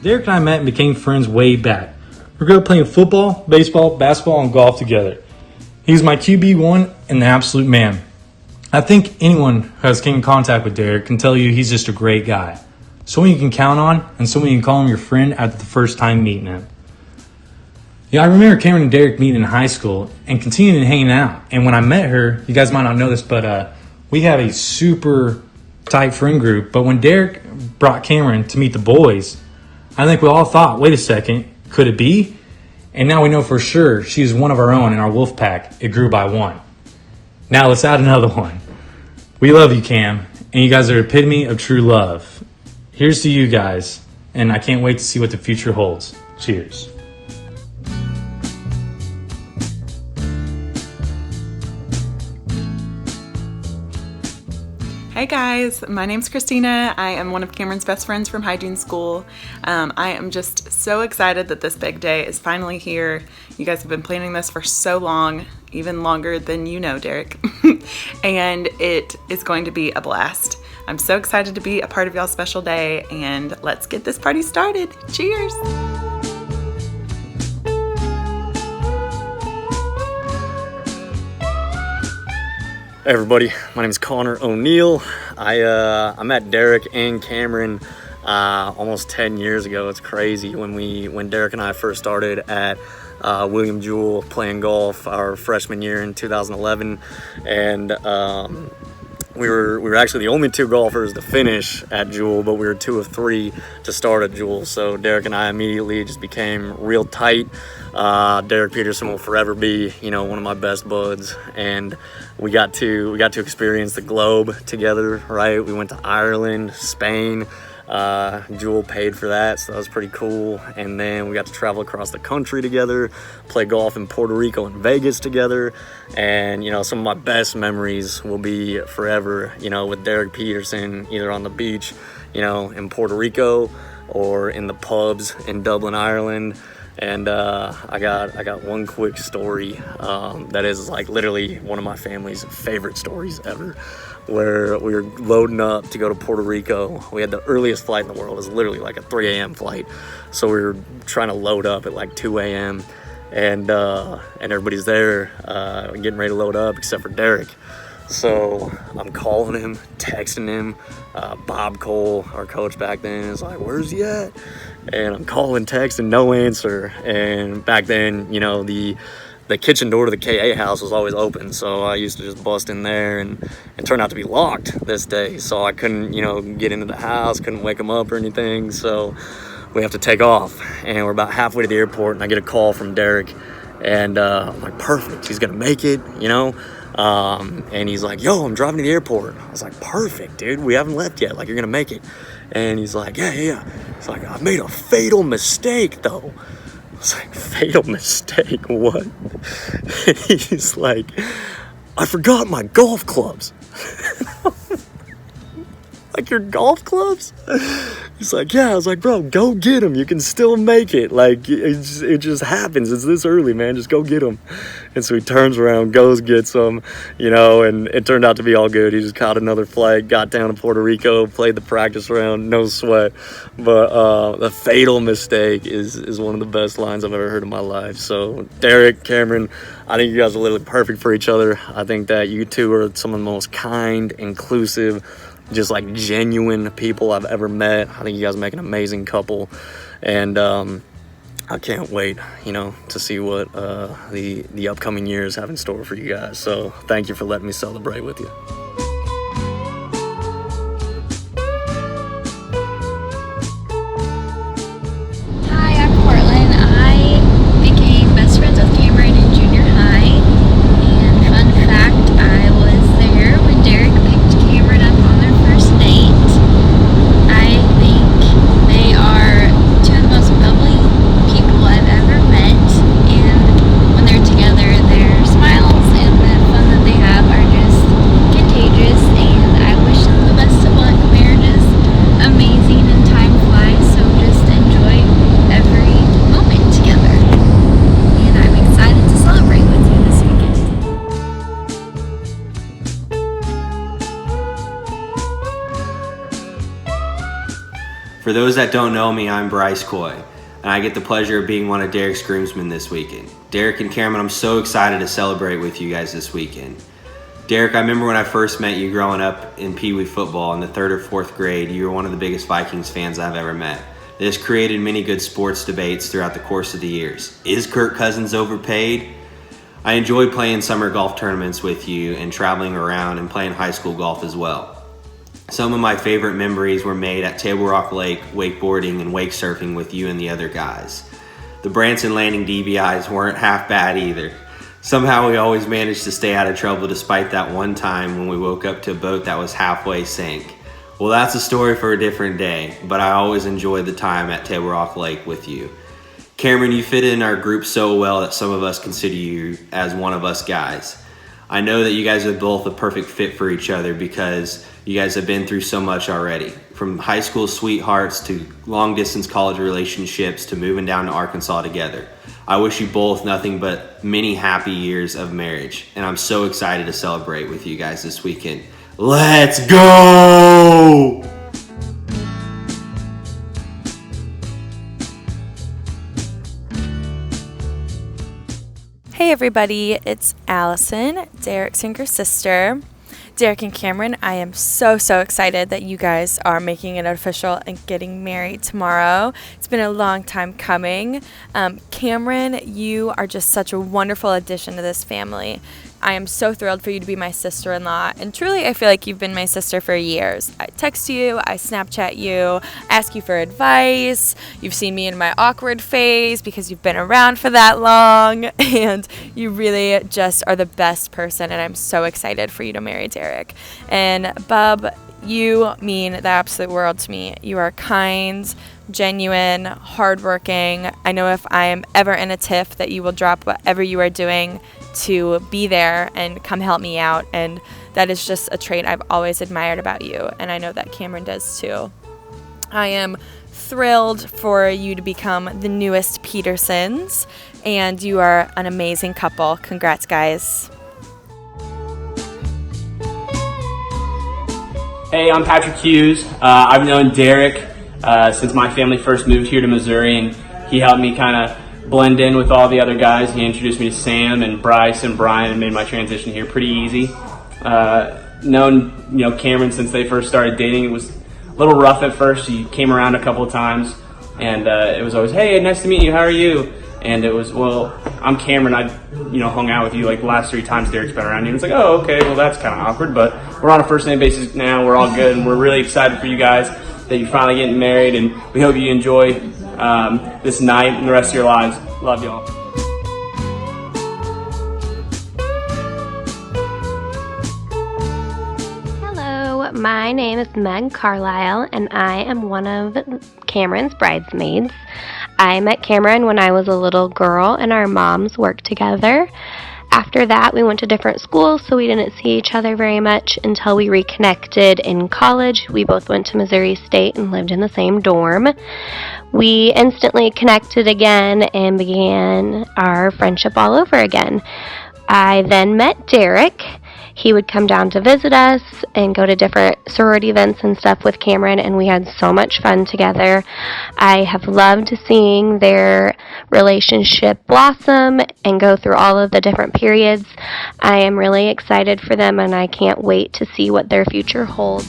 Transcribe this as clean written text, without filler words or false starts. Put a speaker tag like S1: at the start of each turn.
S1: Derek and I met and became friends way back. We grew up playing football, baseball, basketball, and golf together. He's my QB1 and the absolute man. I think anyone who has came in contact with Derek can tell you he's just a great guy. Someone you can count on and someone you can call him your friend after the first time meeting him. I remember Cameron and Derek meeting in high school and continuing hanging out. And when I met her, you guys might not know this, but we have a super tight friend group. But when Derek brought Cameron to meet the boys, I think we all thought, wait a second, could it be? And now we know for sure she's one of our own in our wolf pack. It grew by one. Now let's add another one. We love you, Cam, and you guys are the epitome of true love. Here's to you guys, and I can't wait to see what the future holds. Cheers.
S2: Hey guys, my name's Christina. I am one of Cameron's best friends from hygiene school. I am just so excited that this big day is finally here. You guys have been planning this for so long, even longer than you know, Derek. And it is going to be a blast. I'm so excited to be a part of y'all's special day, and let's get this party started. Cheers!
S3: Hey everybody, my name is Connor O'Neill. I met Derek and Cameron almost 10 years ago. It's crazy when Derek and I first started at William Jewell playing golf our freshman year in 2011, and we were actually the only two golfers to finish at Jewell, but we were 2 of 3 to start at Jewell. So Derek and I immediately just became real tight. Derek Peterson will forever be, one of my best buds, and we got to experience the globe together, right? We went to Ireland, Spain. Jewell paid for that, so that was pretty cool. And then we got to travel across the country together, play golf in Puerto Rico and Vegas together. And some of my best memories will be forever, with Derek Peterson, either on the beach, in Puerto Rico, or in the pubs in Dublin, Ireland. And I got one quick story that is like literally one of my family's favorite stories ever, where we were loading up to go to Puerto Rico. We had the earliest flight in the world. It was literally like a 3 a.m. flight. So we were trying to load up at like 2 a.m. And everybody's there getting ready to load up except for Derek. So I'm calling him, texting him. Bob Cole, our coach back then, is like, where's he at? And I'm calling, texting, no answer. And back then, the kitchen door to the KA house was always open. So I used to just bust in there, and it turned out to be locked this day. So I couldn't, get into the house, couldn't wake him up or anything. So we have to take off. And we're about halfway to the airport, and I get a call from Derek. And I'm like, perfect, he's gonna make it, and he's like, yo, I'm driving to the airport. I was like, perfect, dude, we haven't left yet, like, you're gonna make it. And he's like, yeah. It's like, I made a fatal mistake though. I was like, fatal mistake, what? He's like, I forgot my golf clubs. Like, your golf clubs? He's like, yeah. I was like, bro, go get them. You can still make it. Like, it just happens. It's this early, man. Just go get them. And so he turns around, goes, gets them, and it turned out to be all good. He just caught another flight, got down to Puerto Rico, played the practice round, no sweat. But the fatal mistake is one of the best lines I've ever heard in my life. So, Derek, Cameron, I think you guys are literally perfect for each other. I think that you two are some of the most kind, inclusive, just like genuine people I've ever met. I think you guys make an amazing couple, and I can't wait, to see what the upcoming years have in store for you guys. So thank you for letting me celebrate with you.
S4: Hi, I'm Portland. I became best friends with Cameron in junior high, and fun fact, I was there when Derek picked Cameron up on their first date. I think they are two of the most bubbly people I've ever met, and when they're together, their smiles and the fun that they have are just contagious.
S5: For those that don't know me, I'm Bryce Coy, and I get the pleasure of being one of Derek's groomsmen this weekend. Derek and Cameron, I'm so excited to celebrate with you guys this weekend. Derek, I remember when I first met you growing up in Pee Wee football in the 3rd or 4th grade, you were one of the biggest Vikings fans I've ever met. This created many good sports debates throughout the course of the years. Is Kirk Cousins overpaid? I enjoyed playing summer golf tournaments with you and traveling around and playing high school golf as well. Some of my favorite memories were made at Table Rock Lake, wakeboarding and wake surfing with you and the other guys. The Branson Landing DBIs weren't half bad either. Somehow we always managed to stay out of trouble despite that one time when we woke up to a boat that was halfway sank. Well, that's a story for a different day, but I always enjoyed the time at Table Rock Lake with you. Cameron, you fit in our group so well that some of us consider you as one of us guys. I know that you guys are both a perfect fit for each other because you guys have been through so much already. From high school sweethearts to long distance college relationships to moving down to Arkansas together. I wish you both nothing but many happy years of marriage, and I'm so excited to celebrate with you guys this weekend. Let's go!
S6: Hey everybody, it's Allison, Derek's younger sister. Derek and Cameron, I am so excited that you guys are making it official and getting married tomorrow. It's been a long time coming. Cameron, you are just such a wonderful addition to this family. I am so thrilled for you to be my sister-in-law, and truly I feel like you've been my sister for years. I text you, I Snapchat you, ask you for advice. You've seen me in my awkward phase because you've been around for that long, and you really just are the best person, and I'm so excited for you to marry Derek. And Bub, you mean the absolute world to me. You are kind, genuine, hardworking. I know if I am ever in a tiff that you will drop whatever you are doing to be there and come help me out, and that is just a trait I've always admired about you, and I know that Cameron does too. I am thrilled for you to become the newest Petersons, and you are an amazing couple. Congrats, guys.
S7: Hey, I'm Patrick Hughes. I've known Derek since my family first moved here to Missouri, and he helped me kind of blend in with all the other guys. He introduced me to Sam and Bryce and Brian and made my transition here pretty easy. Known Cameron since they first started dating. It was a little rough at first. He came around a couple of times, and it was always, hey, nice to meet you, how are you? And it was, well, I'm Cameron. I hung out with you like the last 3 times Derek's been around you. And it's like, oh, okay, well, that's kind of awkward, but we're on a first name basis now. We're all good, and we're really excited for you guys that you're finally getting married, and we hope you enjoy this night and the rest of your lives. Love y'all.
S8: Hello, my name is Meg Carlisle, and I am one of Cameron's bridesmaids. I met Cameron when I was a little girl, and our moms worked together. After that, we went to different schools, so we didn't see each other very much until we reconnected in college. We both went to Missouri State and lived in the same dorm. We instantly connected again and began our friendship all over again. I then met Derek. He would come down to visit us and go to different sorority events and stuff with Cameron, and we had so much fun together. I have loved seeing their relationship blossom and go through all of the different periods. I am really excited for them, and I can't wait to see what their future holds.